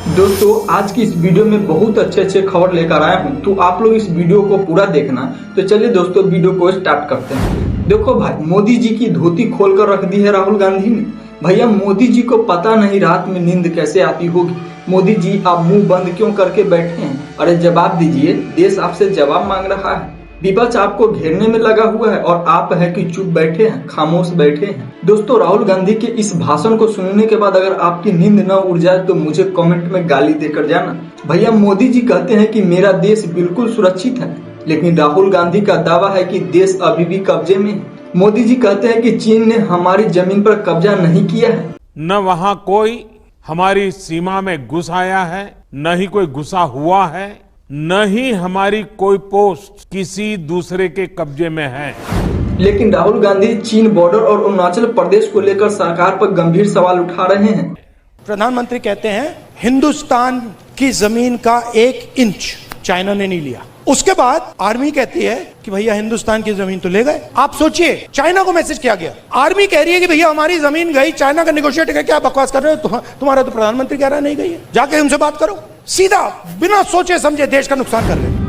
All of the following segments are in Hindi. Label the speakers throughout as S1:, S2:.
S1: दोस्तों आज की इस वीडियो में बहुत अच्छे खबर लेकर आया हूँ, तो आप लोग इस वीडियो को पूरा देखना। तो चलिए दोस्तों वीडियो को स्टार्ट करते हैं। देखो भाई, मोदी जी की धोती खोल कर रख दी है राहुल गांधी ने। भैया मोदी जी को पता नहीं रात में नींद कैसे आती होगी। मोदी जी आप मुंह बंद क्यों करके बैठे हैं? अरे जवाब दीजिए, देश आपसे जवाब मांग रहा है। विपक्ष आपको घेरने में लगा हुआ है और आप है कि चुप बैठे हैं, खामोश बैठे हैं। दोस्तों राहुल गांधी के इस भाषण को सुनने के बाद अगर आपकी नींद न उड़ जाए तो मुझे कमेंट में गाली देकर जाना। भैया मोदी जी कहते हैं कि मेरा देश बिल्कुल सुरक्षित है, लेकिन राहुल गांधी का दावा है कि देश अभी भी कब्जे में है। मोदी जी कहते हैं कि चीन ने हमारी जमीन पर कब्जा नहीं किया है,
S2: न वहां कोई हमारी सीमा में घुस आया है, न ही कोई घुसा हुआ है, न ही हमारी कोई पोस्ट किसी दूसरे के कब्जे में है।
S1: लेकिन राहुल गांधी चीन बॉर्डर और अरुणाचल प्रदेश को लेकर सरकार पर गंभीर सवाल उठा रहे हैं।
S3: प्रधानमंत्री कहते हैं हिंदुस्तान की जमीन का 1 इंच चाइना ने नहीं लिया। उसके बाद आर्मी कहती है कि भैया हिंदुस्तान की जमीन तो ले गए। आप सोचिए, चाइना को मैसेज किया गया, आर्मी कह रही है कि भैया हमारी जमीन गई, चाइना का नेगोशिएटर है, क्या बकवास कर रहे हो? तुम्हारा तो प्रधानमंत्री कह रहा नहीं गई है, जाके उनसे बात करो। सीधा बिना सोचे समझे देश का नुकसान कर रहे हैं।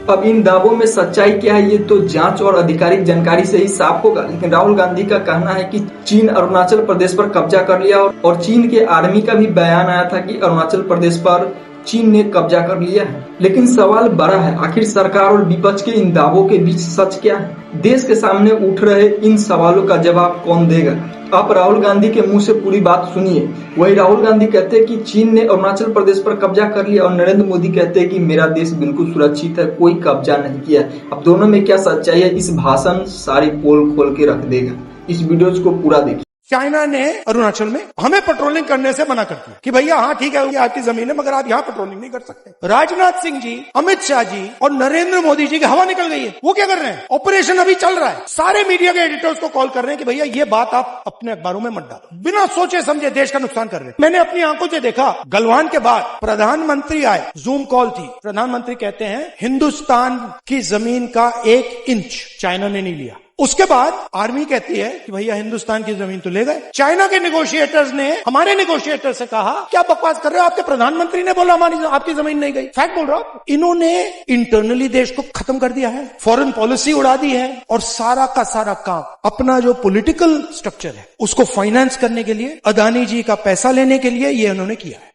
S1: अब इन दावों में सच्चाई क्या है ये तो जांच और आधिकारिक जानकारी से ही साफ होगा। लेकिन राहुल गांधी का कहना है कि चीन अरुणाचल प्रदेश पर कब्जा कर लिया और चीन के आर्मी का भी बयान आया था कि अरुणाचल प्रदेश पर चीन ने कब्जा कर लिया है। लेकिन सवाल बड़ा है, आखिर सरकार और विपक्ष के इन दावों के बीच सच क्या है? देश के सामने उठ रहे इन सवालों का जवाब कौन देगा? आप राहुल गांधी के मुंह से पूरी बात सुनिए। वही राहुल गांधी कहते हैं कि चीन ने अरुणाचल प्रदेश पर कब्जा कर लिया और नरेंद्र मोदी कहते हैं कि मेरा देश बिल्कुल सुरक्षित है, कोई कब्जा नहीं किया। अब दोनों में क्या सच्चाई है, इस भाषण सारी पोल खोल के रख देगा। इस वीडियो को पूरा देखिए।
S3: चाइना ने अरुणाचल में हमें पेट्रोलिंग करने से मना कर दिया कि भैया हाँ ठीक है, ये आपकी जमीन है, मगर आप यहाँ पेट्रोलिंग नहीं कर सकते। राजनाथ सिंह जी, अमित शाह जी और नरेंद्र मोदी जी की हवा निकल गई है। वो क्या कर रहे हैं? ऑपरेशन अभी चल रहा है। सारे मीडिया के एडिटर्स को कॉल कर रहे हैं कि भैया ये बात आप अपने अखबारों में मत डालो। बिना सोचे समझे देश का नुकसान कर रहे हैं। मैंने अपनी आंखों से देखा, गलवान के बाद प्रधानमंत्री आए, जूम कॉल थी। प्रधानमंत्री कहते हैं हिंदुस्तान की जमीन का 1 इंच चाइना ने नहीं लिया। उसके बाद आर्मी कहती है कि भैया हिंदुस्तान की जमीन तो ले गए। चाइना के नेगोशिएटर्स ने हमारे नेगोशिएटर से कहा क्या बकवास कर रहे हो, आपके प्रधानमंत्री ने बोला हमारी आपकी जमीन नहीं गई। फैक्ट बोल रहा हूं। इन्होंने इंटरनली देश को खत्म कर दिया है, फॉरेन पॉलिसी उड़ा दी है और सारा का सारा काम अपना जो पॉलिटिकल स्ट्रक्चर है उसको फाइनेंस करने के लिए, अदानी जी का पैसा लेने के लिए ये उन्होंने किया है।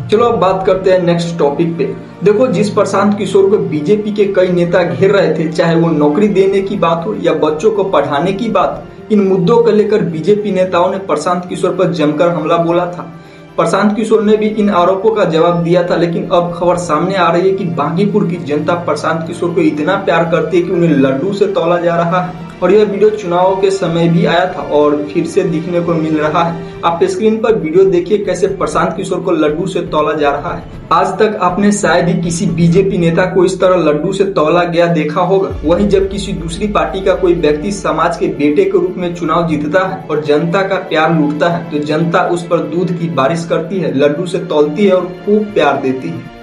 S1: चलो अब बात करते हैं नेक्स्ट टॉपिक पे। देखो, जिस प्रशांत किशोर को बीजेपी के कई नेता घेर रहे थे, चाहे वो नौकरी देने की बात हो या बच्चों को पढ़ाने की बात, इन मुद्दों को लेकर बीजेपी नेताओं ने प्रशांत किशोर पर जमकर हमला बोला था। प्रशांत किशोर ने भी इन आरोपों का जवाब दिया था। लेकिन अब खबर सामने आ रही है कि बांकीपुर की जनता प्रशांत किशोर को इतना प्यार करती है कि उन्हें लड्डू से तौला जा रहा है। और यह वीडियो चुनाव के समय भी आया था और फिर से दिखने को मिल रहा है। आप स्क्रीन पर वीडियो देखिए कैसे प्रशांत किशोर को लड्डू से तौला जा रहा है। आज तक आपने शायद ही किसी बीजेपी नेता को इस तरह लड्डू से तौला गया देखा होगा। वहीं जब किसी दूसरी पार्टी का कोई व्यक्ति समाज के बेटे के रूप में चुनाव जीतता है और जनता का प्यार लूटता है तो जनता उस पर दूध की बारिश करती है, लड्डू से तौलती है और खूब प्यार देती है।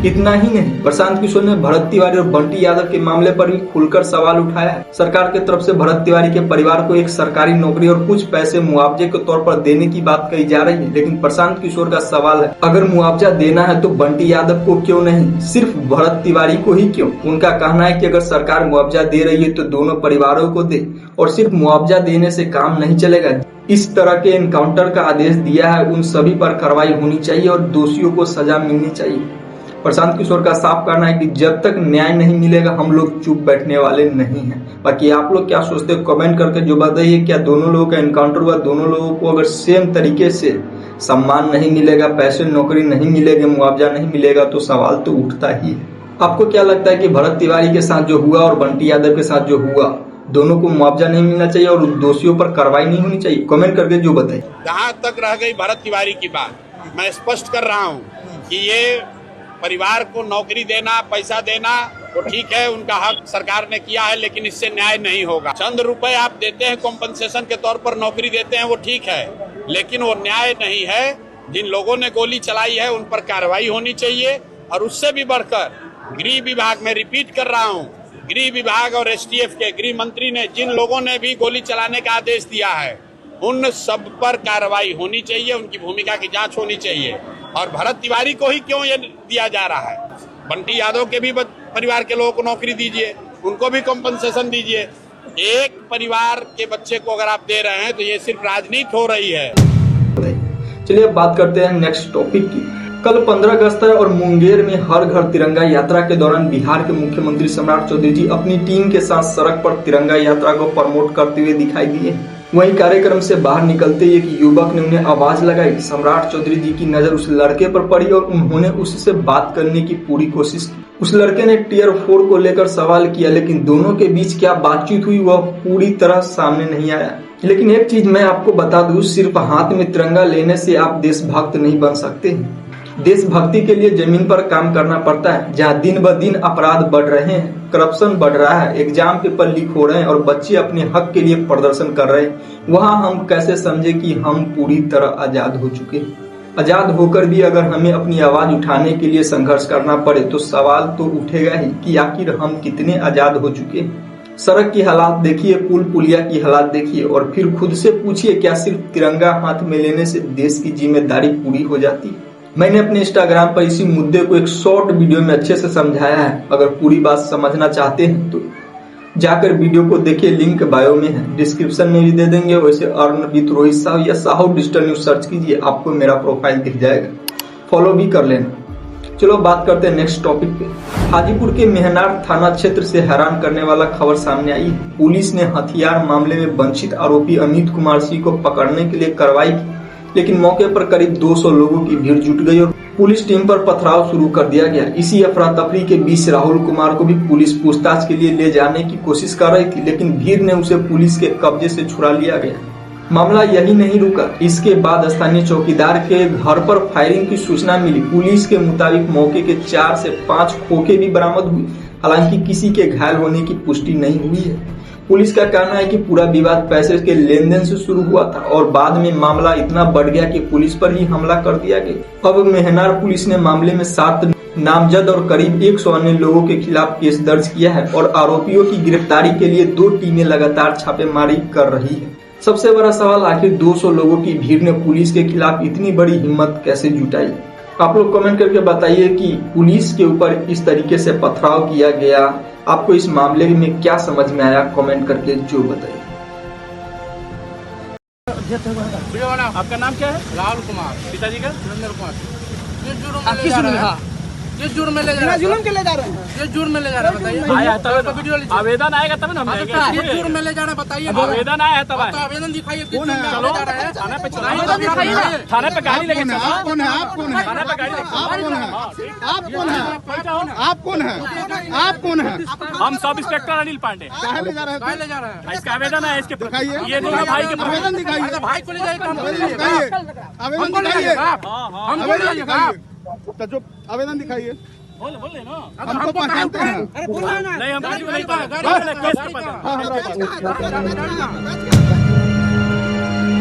S1: इतना ही नहीं, प्रशांत किशोर ने भरत तिवारी और बंटी यादव के मामले पर भी खुलकर सवाल उठाया है। सरकार की तरफ से भरत तिवारी के परिवार को एक सरकारी नौकरी और कुछ पैसे मुआवजे के तौर पर देने की बात कही जा रही है। लेकिन प्रशांत किशोर का सवाल है, अगर मुआवजा देना है तो बंटी यादव को क्यों नहीं, सिर्फ भरत तिवारी को ही क्यों? उनका कहना है कि अगर सरकार मुआवजा दे रही है तो दोनों परिवारों को दे और सिर्फ मुआवजा देने से काम नहीं चलेगा। इस तरह के एनकाउंटर का आदेश दिया है, उन सभी पर कार्रवाई होनी चाहिए और दोषियों को सजा मिलनी चाहिए। प्रशांत किशोर का साफ कहना है कि जब तक न्याय नहीं मिलेगा हम लोग चुप बैठने वाले नहीं हैं। बाकी आप लोग क्या सोचते हो कमेंट करके जो बताइए। क्या दोनों लोगों का एनकाउंटर हुआ, दोनों लोगों को अगर सेम तरीके से सम्मान नहीं मिलेगा, पैसे नौकरी नहीं मिलेगा, मुआवजा नहीं मिलेगा तो सवाल तो उठता ही है। आपको क्या लगता है कि भरत तिवारी के साथ जो हुआ और बंटी यादव के साथ जो हुआ, दोनों को मुआवजा नहीं मिलना चाहिए और दोषियों पर कार्रवाई नहीं होनी चाहिए? कमेंट करके जो बताइए।
S4: जहाँ तक रह गई भरत तिवारी की बात, मैं स्पष्ट कर रहा हूँ कि ये परिवार को नौकरी देना, पैसा देना वो ठीक है, उनका हक सरकार ने किया है, लेकिन इससे न्याय नहीं होगा। चंद रुपए आप देते हैं कॉम्पनसेशन के तौर पर, नौकरी देते हैं, वो ठीक है, लेकिन वो न्याय नहीं है। जिन लोगों ने गोली चलाई है उन पर कार्रवाई होनी चाहिए। और उससे भी बढ़कर गृह विभाग में रिपीट कर रहा हूँ, गृह विभाग और एसटीएफ के गृह मंत्री ने जिन लोगों ने भी गोली चलाने का आदेश दिया है उन सब पर कार्रवाई होनी चाहिए, उनकी भूमिका की जांच होनी चाहिए। और भरत तिवारी को ही क्यों ये दिया जा रहा है? बंटी यादव के भी परिवार के लोगों को नौकरी दीजिए, उनको भी कॉम्पनसेशन दीजिए। एक परिवार के बच्चे को अगर आप दे रहे हैं तो ये सिर्फ राजनीति हो रही है।
S1: चलिए अब बात करते हैं नेक्स्ट टॉपिक की। कल 15 अगस्त है और मुंगेर में हर घर तिरंगा यात्रा के दौरान बिहार के मुख्यमंत्री सम्राट चौधरी जी अपनी टीम के साथ सड़क पर तिरंगा यात्रा को प्रमोट करते हुए दिखाई दिए। वहीं कार्यक्रम से बाहर निकलते ही एक युवक ने उन्हें आवाज लगाई। सम्राट चौधरी जी की नजर उस लड़के पर पड़ी और उन्होंने उससे बात करने की पूरी कोशिश की। उस लड़के ने टियर 4 को लेकर सवाल किया, लेकिन दोनों के बीच क्या बातचीत हुई वह पूरी तरह सामने नहीं आया। लेकिन एक चीज मैं आपको बता दूं, सिर्फ हाथ में तिरंगा लेने से आप देशभक्त नहीं बन सकते। देशभक्ति के लिए जमीन पर काम करना पड़ता है, जहाँ दिन ब दिन अपराध बढ़ रहे हैं, करप्शन बढ़ रहा है, एग्जाम पेपर लीक हो रहे हैं और बच्चे अपने हक के लिए प्रदर्शन कर रहे हैं। वहाँ हम कैसे समझे कि हम पूरी तरह आजाद हो चुके हैं? आजाद होकर भी अगर हमें अपनी आवाज उठाने के लिए संघर्ष करना पड़े तो सवाल तो उठेगा ही कि आखिर हम कितने आजाद हो चुके हैं। सड़क की हालात देखिए, पुल पुलिया की हालात देखिए और फिर खुद से पूछिए, क्या सिर्फ तिरंगा हाथ में लेने से देश की जिम्मेदारी पूरी हो जाती है? मैंने अपने इंस्टाग्राम पर इसी मुद्दे को एक शॉर्ट वीडियो में अच्छे से समझाया है। अगर पूरी बात समझना चाहते हैं तो जाकर वीडियो को देखिए, लिंक बायो में है, डिस्क्रिप्शन में भी दे देंगे। वैसे अर्न विद रोहित साहू या साहू डिजिटल न्यूज सर्च कीजिए, आपको मेरा प्रोफाइल दिख जाएगा, फॉलो भी कर लेना। चलो बात करते हैं नेक्स्ट टॉपिक पे। हाजीपुर के मेहनार थाना क्षेत्र से हैरान करने वाला खबर सामने आई है। पुलिस ने हथियार मामले में वंचित आरोपी अमित कुमार सिंह को पकड़ने के लिए कार्रवाई की, लेकिन मौके पर करीब 200 लोगों की भीड़ जुट गई और पुलिस टीम पर पथराव शुरू कर दिया गया। इसी अफरा तफरी के बीच राहुल कुमार को भी पुलिस पूछताछ के लिए ले जाने की कोशिश कर रही थी, लेकिन भीड़ ने उसे पुलिस के कब्जे से छुड़ा लिया गया। मामला यही नहीं रुका, इसके बाद स्थानीय चौकीदार के घर पर फायरिंग की सूचना मिली। पुलिस के मुताबिक मौके के 4 से 5 खोखे भी बरामद हुए, हालांकि किसी के घायल होने की पुष्टि नहीं हुई है। पुलिस का कहना है कि पूरा विवाद पैसे के लेन देन से शुरू हुआ था और बाद में मामला इतना बढ़ गया कि पुलिस पर ही हमला कर दिया गया। अब मेहनार पुलिस ने मामले में 7 नामजद और करीब 100 अन्य लोगों के खिलाफ केस दर्ज किया है और आरोपियों की गिरफ्तारी के लिए 2 टीमें लगातार छापेमारी कर रही है। सबसे बड़ा सवाल, आखिर 200 लोगों की भीड़ ने पुलिस के खिलाफ इतनी बड़ी हिम्मत कैसे जुटाई? आप लोग कमेंट करके बताइए कि पुलिस के ऊपर इस तरीके से पथराव किया गया, आपको इस मामले में क्या समझ में आया? कमेंट करके जो बताइए।
S5: आपका नाम क्या है? राहुल कुमार। पिताजी का? सुरेंद्र कुमार। किस जुर्म में ले जा रहे हैं? जुर्म के ले जा रहे हैं। किस जुर्म में ले जा रहे हैं बताइए। आवेदन आएगा तब ना हम जाएंगे। किस जुर्म में ले जा रहे हैं बताइए। आवेदन आया है तब आए। आवेदन दिखाइए। कौन है? चलो थाने पे चलाइए। थाने पे गाड़ी लेके चलो। आप कौन है? आप कौन है? थाने पे गाड़ी लेके। आप कौन है? आप कौन है? आप कौन है? आप कौन है? हम सब इंस्पेक्टर अनिल पांडे। कहाँ ले जा रहे हैं? कहाँ ले जा रहे हैं? इसका आवेदन है, इसके दिखाइए। ये नहीं भाई के आवेदन दिखाइए। भाई को ले जाइए। आवेदन दिखाइए। हम बोल रहे हैं तो जो आवेदन दिखाइए। बोल ना, हमको पहचानते हैं। अरे बोल ना, नहीं हम नहीं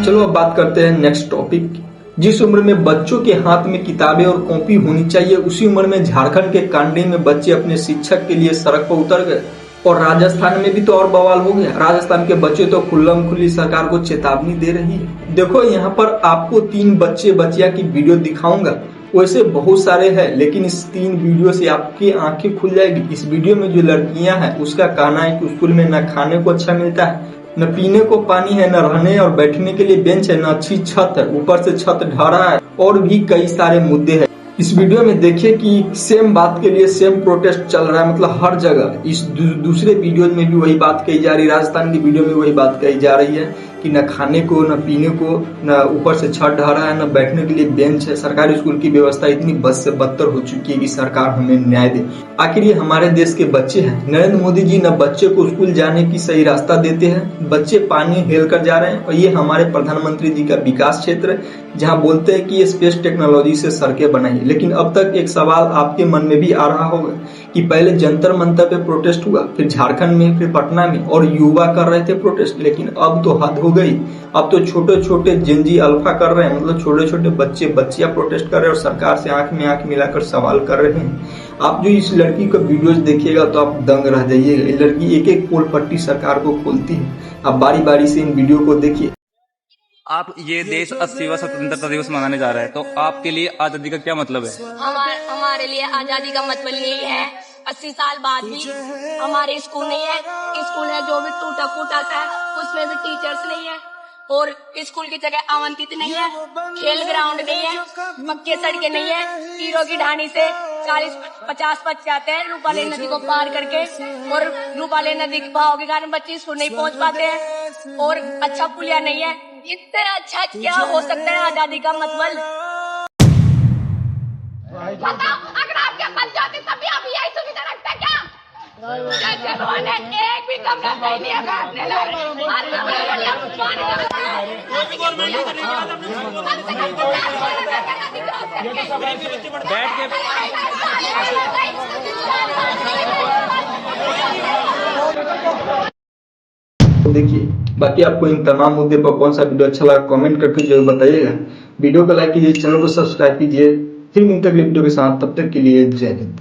S1: चलो अब बात करते हैं नेक्स्ट टॉपिक की। जिस उम्र में बच्चों के हाथ में किताबें और कॉपी होनी चाहिए, उसी उम्र में झारखंड के कांडी में बच्चे अपने शिक्षक के लिए सड़क पर उतर गए और राजस्थान में भी तो और बवाल हो गया। राजस्थान के बच्चे तो खुल्लम खुल्ली सरकार को चेतावनी दे रही है। देखो यहाँ पर आपको 3 बच्चे बच्चियां की वीडियो दिखाऊंगा, वैसे बहुत सारे हैं, लेकिन इस 3 वीडियो से आपकी आंखें खुल जाएगी। इस वीडियो में जो लड़कियां हैं उसका कहना है कि स्कूल में न खाने को अच्छा मिलता है, न पीने को पानी है, न रहने और बैठने के लिए बेंच है, न अच्छी छत है, ऊपर से छत ढह रहा है और भी कई सारे मुद्दे हैं। इस वीडियो में देखिए कि सेम बात के लिए सेम प्रोटेस्ट चल रहा है, मतलब हर जगह। इस दूसरे वीडियो में भी वही बात कही जा रही है, राजस्थान की वीडियो में वही बात कही जा रही है कि न खाने को, न पीने को, न ऊपर से छत ढह रहा है, न बैठने के लिए बेंच है। सरकारी स्कूल की व्यवस्था इतनी बद से बदतर हो चुकी है कि सरकार हमें न्याय दे। आखिर ये हमारे देश के बच्चे हैं। नरेंद्र मोदी जी न बच्चे को स्कूल जाने की सही रास्ता देते हैं, बच्चे पानी हेल कर जा रहे हैं। और ये हमारे प्रधानमंत्री जी का विकास क्षेत्र है, जहाँ बोलते हैं कि ये स्पेस टेक्नोलॉजी से सड़कें बनाई। लेकिन अब तक एक सवाल आपके मन में भी आ रहा होगा कि पहले जंतर मंतर पे प्रोटेस्ट हुआ, फिर झारखंड में, फिर पटना में, और युवा कर रहे थे प्रोटेस्ट, लेकिन अब तो हद हो गई। अब तो छोटे छोटे जेनजी अल्फा कर रहे हैं, मतलब छोटे छोटे बच्चे बच्चियां प्रोटेस्ट कर रहे हैं और सरकार से आंख में आंख मिलाकर सवाल कर रहे हैं। आप जो इस लड़की का वीडियोज देखिएगा तो आप दंग रह जाइएगा। ये लड़की एक एक पोल पट्टी सरकार को खोलती है। आप बारी बारी से इन वीडियो को देखिए।
S6: आप ये देश 80वां स्वतंत्रता दिवस मनाने जा रहे हैं, तो आपके लिए आजादी का क्या मतलब है?
S7: हमारे लिए आजादी का मतलब यही है, 80 साल बाद भी हमारे स्कूल नहीं है। स्कूल है जो भी टूटा फूटा था, उसमें भी टीचर्स नहीं है, और स्कूल की जगह आवंटित नहीं है, खेल ग्राउंड नहीं है, पक्के सड़कें नहीं है। हीरो की ढाणी से 40-50 बच्चे आते हैं रूपाली नदी को पार करके, और रूपाली नदी के बहाव के कारण बच्चे स्कूल नहीं पहुंच पाते हैं, और अच्छा पुलिया नहीं है। इससे अच्छा क्या हो सकता है आजादी का मतलब? बताओ, अगर आपके पास जाते तब भी आप यही सुविधा रखते क्या? एक भी कमरा सही नहीं है बैठने
S1: देखिए, बाकी आपको इन तमाम मुद्दे पर कौन सा वीडियो अच्छा लगा कमेंट करके जरूर बताइएगा। वीडियो को लाइक कीजिए, चैनल को सब्सक्राइब कीजिए। फिर मिलते हैं अगले वीडियो के साथ, तब तक के लिए जय हिंद।